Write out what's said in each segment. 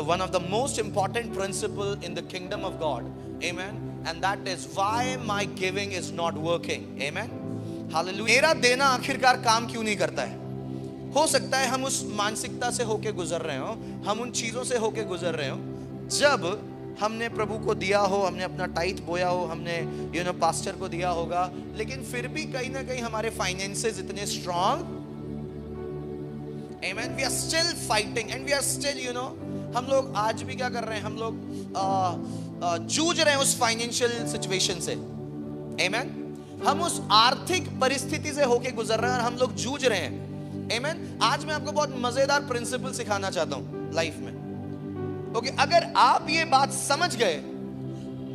one of the most important principle in the kingdom of God, amen, and that is why my giving is not working, amen, hallelujah. मेरा देना आखिरकार काम क्यों नहीं करता है? हो सकता है हम उस मानसिकता से होके गुजर रहे हो, हम उन चीजों से होके गुजर रहे हो जब हमने प्रभु को दिया हो, हमने अपना टाइट बोया हो, हमने पास्टर को दिया होगा, लेकिन फिर भी कहीं ना कहीं हमारे फाइनेंसेस इतने strong, amen, we are still fighting and we are still, हम लोग आज भी क्या कर रहे हैं, हम लोग जूझ रहे हैं उस फाइनेंशियल सिचुएशन से, amen, हम उस आर्थिक परिस्थिति से होके गुजर रहे हैं और हम लोग जूझ रहे हैं, amen। आज मैं आपको बहुत मजेदार प्रिंसिपल सिखाना चाहता हूं लाइफ में, ओके। अगर आप ये बात समझ गए,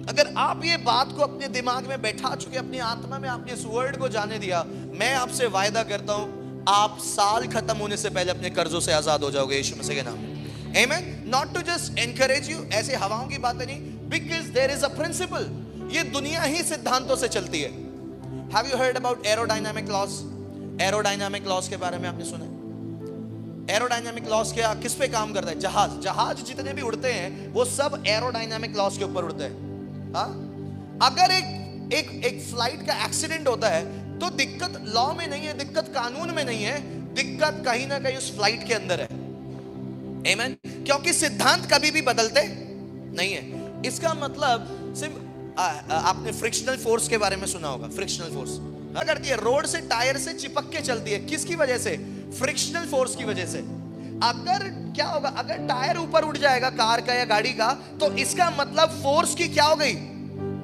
अगर आप ये बात को अपने दिमाग में बैठा चुके, अपनी आत्मा में आपने इस वर्ड को जाने दिया, मैं आपसे वायदा करता हूं आप साल खत्म होने से पहले अपने कर्जों से आजाद हो जाओगे यीशु मसीह के नाम में, amen. Not to just encourage you, ऐसे हवाओं की बातें नहीं, because there is a principle. ये दुनिया ही सिद्धांतों से चलती है। Have you heard about aerodynamic laws? Aerodynamic laws के बारे में आपने सुना है? एरोडायनामिक लॉज क्या, किस पे काम करता है? जहाज जितने भी उड़ते हैं वो सब एरोडायनामिक लॉज के ऊपर उड़ते हैं। हाँ, अगर एक फ्लाइट का एक्सीडेंट होता है तो दिक्कत लॉ में नहीं है, दिक्कत कानून में नहीं है, दिक्कत कहीं ना कहीं उस फ्लाइट के अंदर है, आमेन। क्योंकि सिद्धांत कभी भी बदलते नहीं है। इसका मतलब सिर्फ आपने फ्रिक्शनल फोर्स के बारे में सुना होगा। फ्रिक्शनल फोर्स करती है, रोड से टायर से चिपक के चलती है, किसकी वजह से? फ्रिक्शनल फोर्स की वजह से। अगर क्या होगा, अगर टायर ऊपर उठ जाएगा कार का या गाड़ी का, तो इसका मतलब फोर्स की क्या हो गई?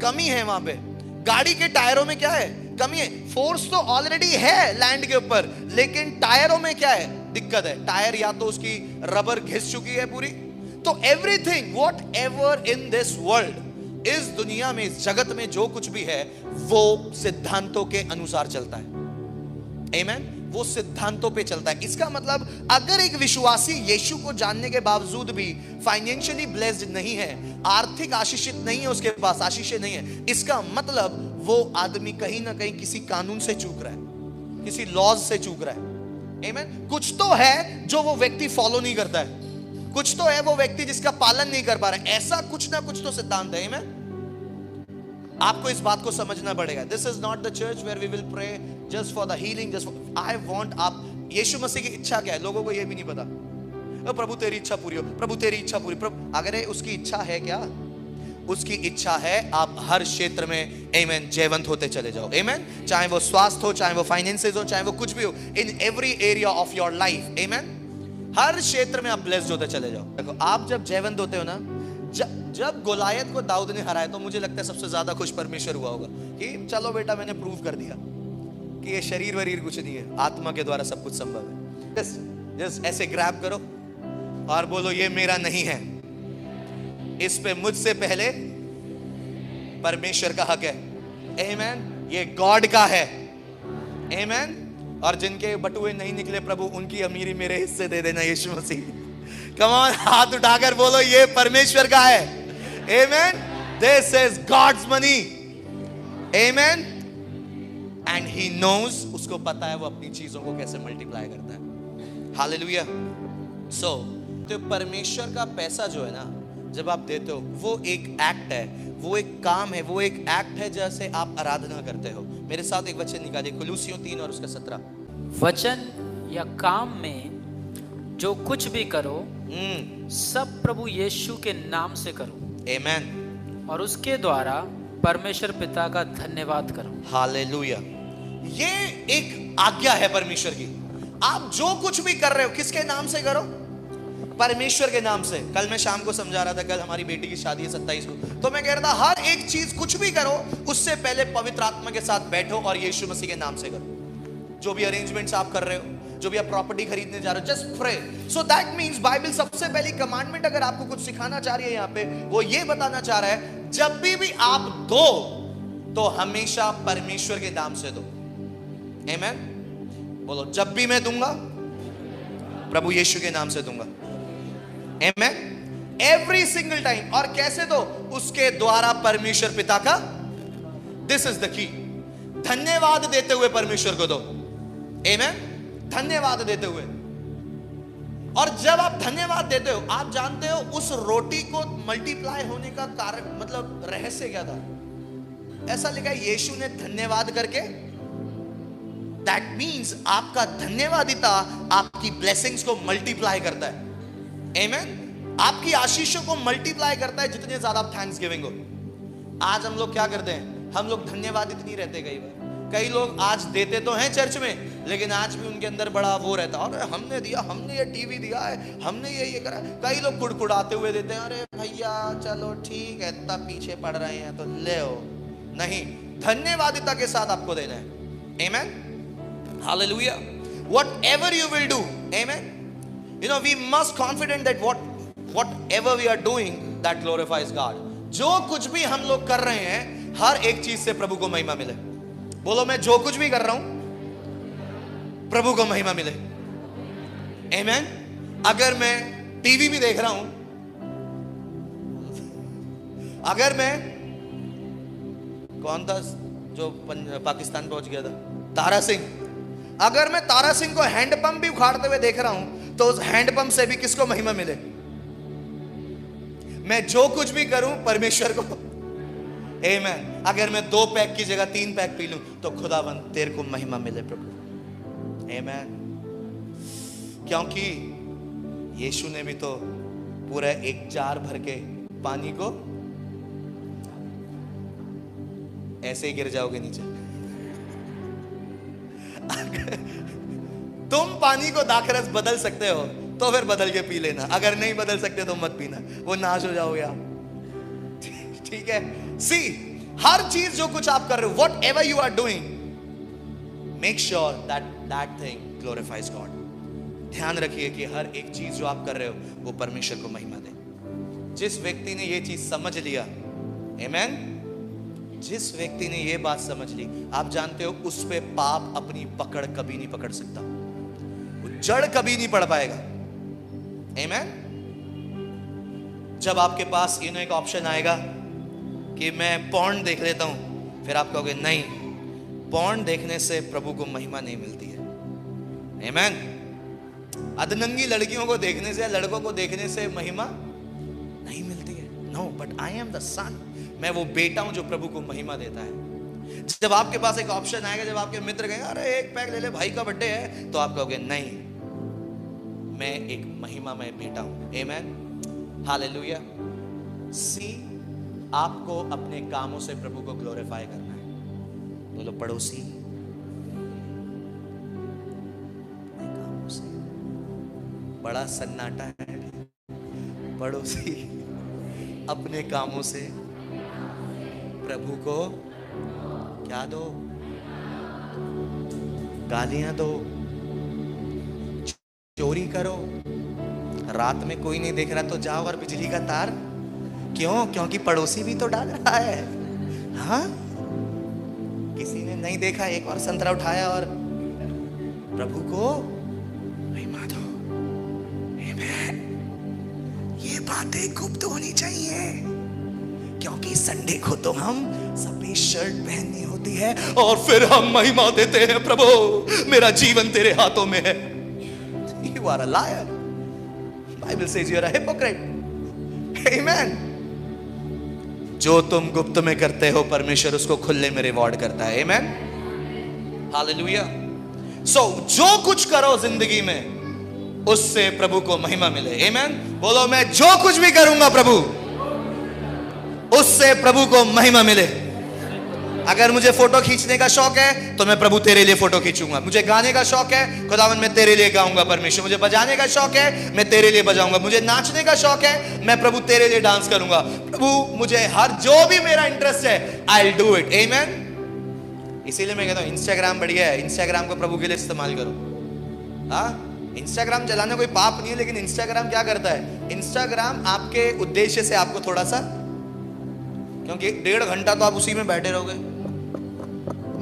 कमी है वहां पे। गाड़ी के टायरों में क्या है? कमी है। फोर्स तो ऑलरेडी है लैंड के ऊपर, लेकिन टायरों में क्या है? दिक्कत है। टायर या तो उसकी रबर घिस चुकी है पूरी। तो everything what ever in this world, इस दुनिया में, इस जगत में जो कुछ भी है वो सिद्धांतों के अनुसार चलता है, आमेन। वो सिद्धांतों पे चलता है। इसका मतलब अगर एक विश्वासी यीशु को जानने के बावजूद भी फाइनेंशियली ब्लेस्ड नहीं है, आर्थिक आशीषित नहीं है, उसके पास आशीषें नहीं है, इसका मतलब वो आदमी कहीं ना कहीं किसी कानून से चूक रहा है, किसी लॉज से चूक रहा है, आमेन। कुछ तो है जो वो व्यक्ति फॉलो नहीं करता है, कुछ तो है वो व्यक्ति जिसका पालन नहीं कर पा रहा है। ऐसा कुछ ना कुछ तो सिद्धांत है, आमेन। आपको इस बात को समझना पड़ेगा। This is not the church where we will pray just for the healing, just I want. आप यीशु मसीह की इच्छा क्या है, लोगों को यह भी नहीं पता। प्रभु तेरी इच्छा पूरी हो, प्रभु तेरी इच्छा पूरी, प्रभु। अगर उसकी इच्छा है क्या? उसकी इच्छा है आप हर क्षेत्र में, आमेन, जयवंत होते चले जाओ, आमेन। चाहे वो स्वास्थ्य हो, चाहे वो फाइनेंसेस हो, चाहे वो कुछ भी हो, in every area of your life, amen. हर क्षेत्र में आप ब्लेस्ड होते चले जाओ। देखो, आप जब जयवंत होते हो ना, जब गोलायत को दाऊद ने हराया, तो मुझे लगता है सबसे ज्यादा खुश परमेश्वर हुआ होगा कि चलो बेटा, मैंने प्रूव कर दिया कि ये शरीर वरीर कुछ नहीं है, आत्मा के द्वारा सब कुछ संभव है। जस्ट ऐसे ग्रैब करो और बोलो, ये मेरा नहीं है, इस पे मुझसे पहले परमेश्वर का हक है, आमेन। ये गॉड का है, आमेन। और जिनके बटुए नहीं निकले प्रभु, उनकी अमीरी मेरे हिस्से दे देना यीशु मसीह। कम ऑन, हाथ उठाकर बोलो, ये परमेश्वर का है, amen. This is God's money, amen. And he knows, उसको पता है वो अपनी चीजों को कैसे मल्टीप्लाई करता है। हालेलुया। सो तो परमेश्वर का पैसा जो है ना, जब आप देते हो, वो एक एक्ट है, वो एक काम है, वो एक एक्ट है जैसे आप आराधना करते हो। मेरे साथ एक वचन निकालिए, कुलुसियों 3 और उसका 17। वचन या काम में जो कुछ भी करो, सब प्रभु यीशु के नाम से करो, आमेन। और उसके द्वारा परमेश्वर पिता का धन्यवाद करो। हालेलुया। ये एक आज्ञा है परमेश्वर की। आप जो कुछ भी कर रहे हो, किसके नाम से करो? परमेश्वर के नाम से। कल मैं शाम को समझा रहा था, कल हमारी बेटी की शादी है 27 को, तो मैं कह रहा था हर एक चीज कुछ भी करो, उससे पहले पवित्र आत्मा के साथ बैठो और यीशु मसीह के नाम से करो। जो भी अरेंजमेंट्स आप कर रहे हो, जो भी आप प्रॉपर्टी खरीदने जा रहे हो, just pray. So that means Bible सबसे पहली कमांडमेंट अगर आपको कुछ सिखाना चाह रही है यहाँ पे, वो ये बताना चाह रहा है, जब भी आप दो तो हमेशा परमेश्वर के नाम से दो, आमेन। बोलो, जब भी मैं दूंगा प्रभु यीशु के नाम से दूंगा, आमेन। Every single time. और कैसे दो? उसके द्वारा परमेश्वर पिता का, दिस इज द की, धन्यवाद देते हुए परमेश्वर को दो, आमेन। धन्यवाद देते हुए। और जब आप धन्यवाद देते हो, आप जानते हो उस रोटी को मल्टीप्लाई होने का कारण, मतलब रहस्य क्या था? ऐसा लिखा है, यीशु ने धन्यवाद करके, दैट मीन्स आपका धन्यवादिता आपकी ब्लेसिंग्स को मल्टीप्लाई करता है। आमेन। आपकी आशीषों को मल्टीप्लाई करता है जितने ज्यादा आप थैंक्स गिविंग हो। आज हम लोग क्या करते हैं? हम लोग धन्यवादित नहीं रहते। कई लोग आज देते तो हैं चर्च में, लेकिन आज भी उनके अंदर बड़ा वो रहता है, अरे हमने दिया, हमने ये टीवी दिया है, हमने ये करा। कई लोग कुड़कुड़ाते हुए देते हैं, अरे भैया चलो ठीक है, तब पीछे पड़ रहे हैं तो ले हो। नहीं, धन्यवादिता के साथ आपको देना है। आमेन। Hallelujah. Whatever you will do, amen. You know, we must confident that whatever we are doing, that glorifies God. जो कुछ भी हम लोग कर रहे हैं, हर एक चीज से प्रभु को महिमा मिले। बोलो, मैं जो कुछ भी कर रहा हूं प्रभु को महिमा मिले। आमेन। अगर मैं टीवी भी देख रहा हूं, अगर मैं, कौन था जो पाकिस्तान पहुंच गया था, तारा सिंह, अगर मैं तारा सिंह को हैंडपंप भी उखाड़ते हुए देख रहा हूं, तो उस हैंडपंप से भी किसको महिमा मिले? मैं जो कुछ भी करूं परमेश्वर को। आमेन। अगर मैं 2 पैक की जगह 3 पैक पी लूं, तो खुदावंद तेरे को महिमा मिले प्रभु। आमेन। क्योंकि यीशु ने भी तो पूरा एक जार भर के पानी को, ऐसे ही गिर जाओगे नीचे। तुम पानी को दाखरस बदल सकते हो तो फिर बदल के पी लेना, अगर नहीं बदल सकते तो मत पीना, वो नाश हो जाओगे आप। ठीक है। सी, हर चीज जो कुछ आप कर रहे हो, whatever you are doing, make sure that thing glorifies God. ध्यान रखिए कि हर एक चीज जो आप कर रहे हो वो परमेश्वर को महिमा दे। जिस व्यक्ति ने ये चीज समझ लिया, आमेन, जिस व्यक्ति ने ये बात समझ ली, आप जानते हो उस पे पाप अपनी पकड़ कभी नहीं पकड़ सकता, वो जड़ कभी नहीं पड़ पाएगा। आमेन। जब आपके पास एक ऑप्शन आएगा कि मैं पॉर्न देख लेता हूं, फिर आप कहोगे नहीं, पॉर्न देखने से प्रभु को महिमा नहीं मिलती है। आमेन। अधनंगी लड़कियों को देखने से, लड़कों को देखने से महिमा नहीं मिलती है। No, but I am the son, मैं वो बेटा हूं जो प्रभु को महिमा देता है। जब आपके पास एक ऑप्शन आएगा, जब आपके मित्र कहेंगे अरे एक पैक ले ले, भाई का बर्थडे है, तो आप कहोगे नहीं, मैं एक महिमामय बेटा हूं। आमेन। हालेलुया। सी, आपको अपने कामों से प्रभु को ग्लोरीफाई करना है। बोलो पड़ोसी, अपने कामों से, बड़ा सन्नाटा है, पड़ोसी अपने कामों से प्रभु को क्या दो? गालियां दो, चोरी करो, रात में कोई नहीं देख रहा तो जाओ और बिजली का तार। क्यों? क्योंकि पड़ोसी भी तो डाल रहा है। हाँ, किसी ने नहीं देखा, एक और संतरा उठाया और प्रभु को महिमा दो। आमेन। ये बातें गुप्त होनी चाहिए, क्योंकि संडे को तो हम सफेद शर्ट पहननी होती है और फिर हम महिमा देते हैं, प्रभु मेरा जीवन तेरे हाथों में है। You are a liar. Bible says you are a hypocrite. Amen. जो तुम गुप्त में करते हो, परमेश्वर उसको खुले में रिवॉर्ड करता है। Amen. Hallelujah. So, जो कुछ करो जिंदगी में, उससे प्रभु को महिमा मिले। Amen. बोलो, मैं जो कुछ भी करूंगा प्रभु, उससे प्रभु को महिमा मिले। अगर मुझे फोटो खींचने का शौक है तो मैं प्रभु तेरे लिए फोटो खींचूंगा। मुझे गाने का शौक है, खुदावन मैं तेरे लिए गाऊंगा परमेश्वर। मुझे बजाने का शौक है, मैं तेरे लिए बजाऊंगा। मुझे नाचने का शौक है, मैं प्रभु तेरे लिए डांस करूंगा। प्रभु मुझे हर जो भी मेरा इंटरेस्ट है, आई विल डू इट। आमेन। इसीलिए मैं कहता हूं इंस्टाग्राम बढ़िया है, इंस्टाग्राम को प्रभु के लिए इस्तेमाल करो। हाँ, इंस्टाग्राम चलाना कोई पाप नहीं है, लेकिन इंस्टाग्राम क्या करता है? इंस्टाग्राम आपके उद्देश्य से आपको थोड़ा सा, क्योंकि 1.5 घंटा तो आप उसी में बैठे रहोगे।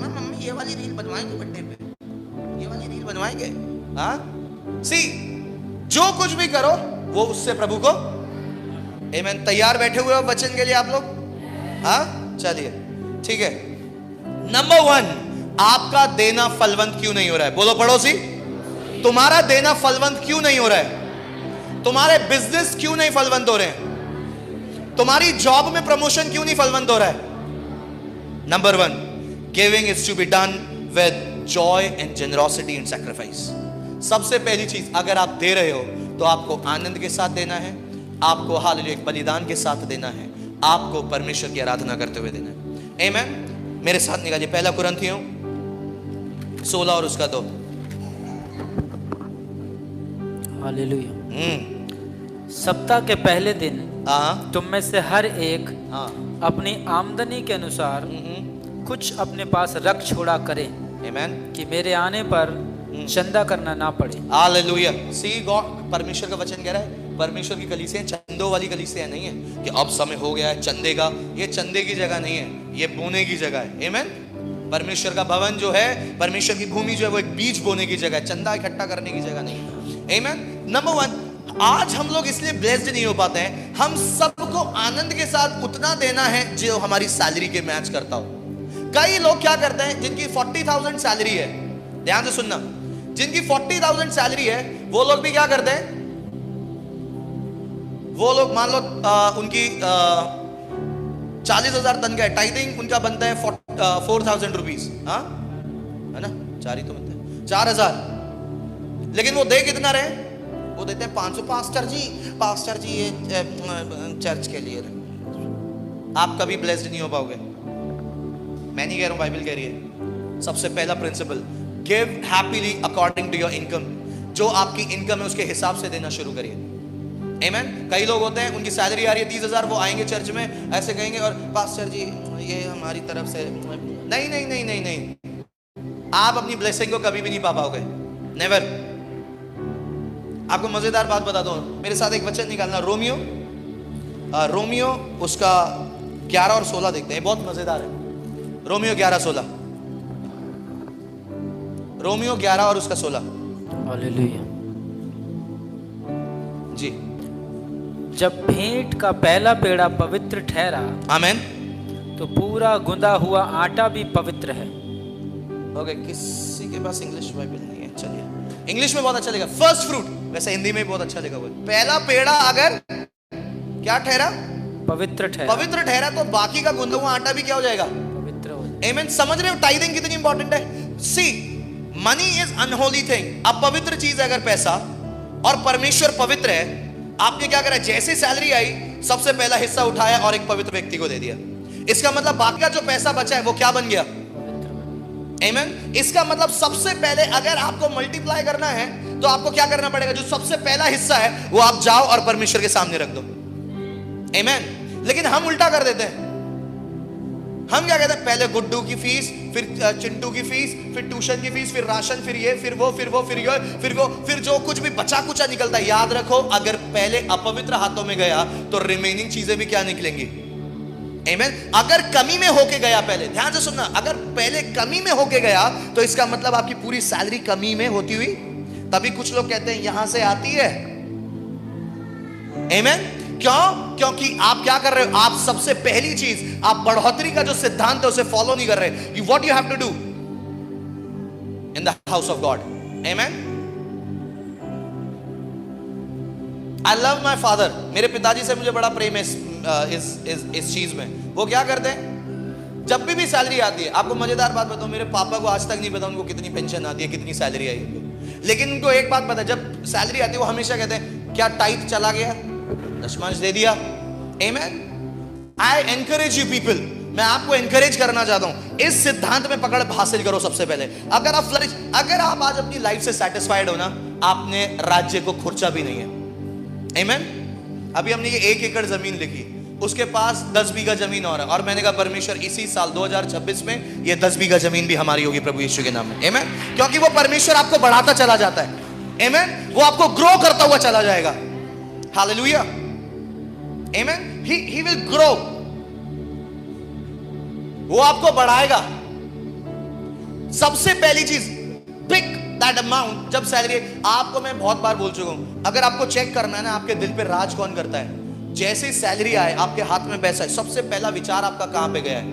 मम्मी ये वाली रील बनवाएंगे बर्थडे पे, ये वाली रील बनवाएंगे। हाँ, सी, जो कुछ भी करो वो उससे प्रभु को। आमेन। तैयार बैठे हुए हो वचन के लिए आप लोग? हाँ, चलिए ठीक है। नंबर 1, आपका देना फलवंत क्यों नहीं हो रहा है? बोलो पड़ोसी, तुम्हारा देना फलवंत क्यों नहीं हो रहा है? तुम्हारे बिजनेस क्यों नहीं फलवंत हो रहे हैं? तुम्हारी जॉब में प्रमोशन क्यों नहीं फलवंत हो रहा है? Number 1, giving is to be done with joy and generosity and sacrifice. सबसे पहली चीज, अगर आप दे रहे हो तो आपको आनंद के साथ देना है, आपको हालेलुया एक बलिदान के साथ देना है, आपको परमेश्वर की आराधना करते हुए देना है। आमीन। मेरे साथ निकालिए 1 कुरिन्थियों 16 और उसका 2। हालेलुया। सप्ताह के पहले दिन तुम में से हर एक अपनी आमदनी के अनुसार कुछ अपने पास रख छोड़ा करे, आमीन, कि मेरे आने पर चंदा करना ना पड़े। हालेलुया। सी गॉड, परमेश्वर का वचन कह रहा है, परमेश्वर की कलीसिया चंदों वाली कलीसिया नहीं है कि अब समय हो गया है चंदे का। ये चंदे की जगह नहीं है, ये बोने की जगह है। आमीन। परमेश्वर का भवन जो है, परमेश्वर की भूमि जो है, वो एक बीज बोने की जगह है, चंदा इकट्ठा करने की जगह नहीं है। आमीन। नंबर 1, आज हम लोग इसलिए ब्लेस्ड नहीं हो पाते हैं, हम सबको आनंद के साथ उतना देना है जो हमारी सैलरी के मैच करता हो। कई लोग क्या करते हैं, जिनकी 40,000 सैलरी है, ध्यान से सुनना, जिनकी 40,000 सैलरी है, वो लोग भी क्या करते हैं, वो लोग मान लो उनकी 40,000 तनख्वाह है, टाइथिंग उनका बनता है 4,000 रुपीज, हाँ है ना, 4 ही तो बनता है, 4,000, लेकिन वो दे कितना रहे, वो देते हैं 500। पास्टर जी ये चर्च के लिए। आप कभी ब्लेस्ड नहीं हो पाओगे। मैं नहीं कह रहा हूं, बाइबल कह रही है। सबसे पहला principle, give happily according to your income. जो आपकी इनकम है उसके हिसाब से देना शुरू करिए। आमीन। कई लोग होते हैं, उनकी सैलरी आ रही है 30,000, वो आएंगे चर्च में ऐसे कहेंगे, और पास्टर जी ये हमारी तरफ से। नहीं नहीं नहीं नहीं नहीं, आप अपनी ब्लेसिंग को कभी भी नहीं पा पाओगे, नेवर। आपको मजेदार बात बता दूं, मेरे साथ एक वचन निकालना, रोमियो उसका 11 और 16 देखते हैं, बहुत मजेदार है। रोमियो 11:16, रोमियो 11 और उसका 16। हालेलुया। जी। जब भेंट का पहला पेड़ा पवित्र ठहरा, आमीन, तो पूरा गुंदा हुआ आटा भी पवित्र है। ओके, किसी के पास इंग्लिश बाइबल नहीं है, चलिए इंग्लिश में बहुत अच्छा लिखा, फर्स्ट फ्रूट, वैसे हिंदी में भी बहुत अच्छा लिखा हुआ है। पहला पेड़ा अगर क्या ठहरा, पवित्र ठहरा, पवित्र ठहरा, तो बाकी का गुंदा हुआ आटा भी क्या हो जाएगा, पवित्र हो जाएगा। आमीन। समझ रहे हो टाइथिंग कितनी इंपॉर्टेंट है? सी, मनी इज अनहोली थिंग। अपवित्र चीज है अगर पैसा, और परमेश्वर पवित्र है। आपने क्या करा, जैसे सैलरी आई सबसे पहला हिस्सा उठाया और एक पवित्र व्यक्ति को दे दिया। इसका मतलब बाकी का जो पैसा बचा है वो क्या बन गया, आमीन। इसका मतलब सबसे पहले अगर आपको मल्टीप्लाई करना है तो आपको क्या करना पड़ेगा, जो सबसे पहला हिस्सा है वो आप जाओ और परमेश्वर के सामने रख दो, आमीन। लेकिन हम उल्टा कर देते हैं। हम क्या कहते हैं, पहले गुड्डू की फीस, फिर चिंटू की फीस, फिर ट्यूशन की फीस, फिर राशन, फिर ये, फिर वो, फिर वो, फिर ये, फिर वो, फिर जो कुछ भी बचा कुचा निकलता है। याद रखो, अगर पहले अपवित्र हाथों में गया तो रिमेनिंग चीजें भी क्या निकलेंगी, आमीन। अगर कमी में होके गया, पहले ध्यान से सुनना, अगर पहले कमी में होके गया तो इसका मतलब आपकी पूरी सैलरी कमी में होती हुई, तभी कुछ लोग कहते हैं यहां से आती है, आमीन। क्यों? क्योंकि आप क्या कर रहे हो, आप सबसे पहली चीज, आप बढ़ोतरी का जो सिद्धांत है उसे फॉलो नहीं कर रहे। What you have to do in the house of God, आमीन। आई लव माई फादर, मेरे पिताजी से मुझे बड़ा प्रेम है इस चीज में। वो क्या करते हैं, जब भी सैलरी आती है, आपको मजेदार बात बताऊं, मेरे पापा को आज तक नहीं पता उनको कितनी पेंशन आती है, कितनी सैलरी आई उनको, लेकिन उनको एक बात पता है, जब सैलरी आती है वो हमेशा कहते हैं क्या टाइट चला गया, दशमांश दे दिया, आमीन। आई एनकरेज यू पीपल, मैं आपको एनकरेज करना चाहता हूं, इस सिद्धांत में पकड़ हासिल करो सबसे पहले। अगर आप फ्लरिश, अगर आप आज अपनी लाइफ से सेटिस्फाइड हो ना, आपने राज्य को खुर्चा भी नहीं है, आमीन। अभी हमने ये 1 एकड़ जमीन लिखी, उसके पास 10 बीघा जमीन और है, और मैंने कहा परमेश्वर इसी साल 2026 में ये 10 बीघा जमीन भी हमारी होगी प्रभु यीशु के नाम में, आमीन। क्योंकि वो परमेश्वर आपको बढ़ाता चला जाता है, आमीन। वो आपको ग्रो करता हुआ चला जाएगा, हालेलुया, आमीन। ही विल ग्रो, वो आपको बढ़ाएगा। सबसे पहली चीज, पिक दैट अमाउंट। जब सैलरी, आपको मैं बहुत बार बोल चुका हूं, अगर आपको चेक करना है ना आपके दिल पे राज कौन करता है, जैसे सैलरी आए आपके हाथ में पैसा है, सबसे पहला विचार आपका कहां पे गया है,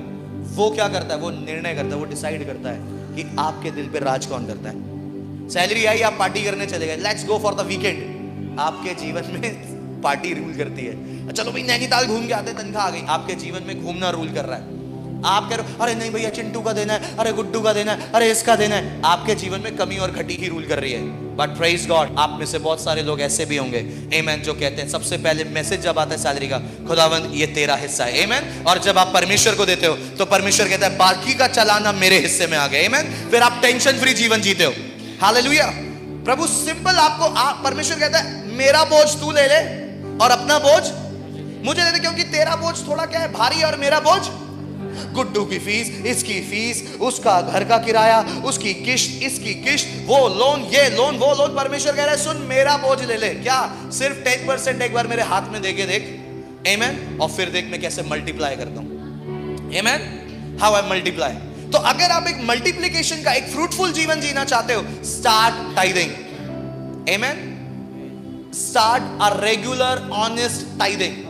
वो क्या करता है, वो निर्णय करता है, वो डिसाइड करता है कि आपके दिल पे राज कौन करता है। सैलरी आई, आप पार्टी करने चले गए, let's go for the weekend, आपके जीवन में पार्टी रूल करती है। चलो भाई नैनीताल घूम के आते, तनख्वाह आ गई। आपके जीवन में घूमना रूल कर रहा है। आप कह रहे हो अरे नहीं भैया चिंटू का देना है, अरे गुड्डू का देना है, अरे इसका देना है। आपके जीवन में कमी और घटी ही रूल कर रही है। बट प्रेज गॉड, आप में से बहुत सारे लोग ऐसे भी होंगे आमेन, जो कहते हैं सबसे पहले मैसेज जब आता है सैलरी का, खुदावंद ये तेरा हिस्सा है आमेन। और जब आप परमेश्वर को देते हो तो परमेश्वर कहता है बाकी का चलाना मेरे हिस्से में आ गया आमेन। फिर आप टेंशन फ्री जीवन जीते हो। हालेलुया। प्रभु सिंपल आपको परमेश्वर कहता है मेरा बोझ तू ले ले और अपना बोझ मुझे दे दे, क्योंकि तेरा बोझ थोड़ा क्या है भारी और मेरा बोझ, गुड्डू की फीस, इसकी फीस, उसका घर का किराया, उसकी किश्त, इसकी किश्त, वो लोन, ये लोन, वो लोन। परमेश्वर कह रहा है सुन मेरा बोझ ले ले। क्या सिर्फ 10% एक बार मेरे हाथ में देके देख आमेन, और फिर देख मैं कैसे मल्टीप्लाई करता हूं आमेन, हाउ आई मल्टीप्लाई। तो अगर आप एक मल्टीप्लिकेशन का एक फ्रूटफुल जीवन जीना चाहते हो, start tithing amen, start a regular honest टाइदिंग।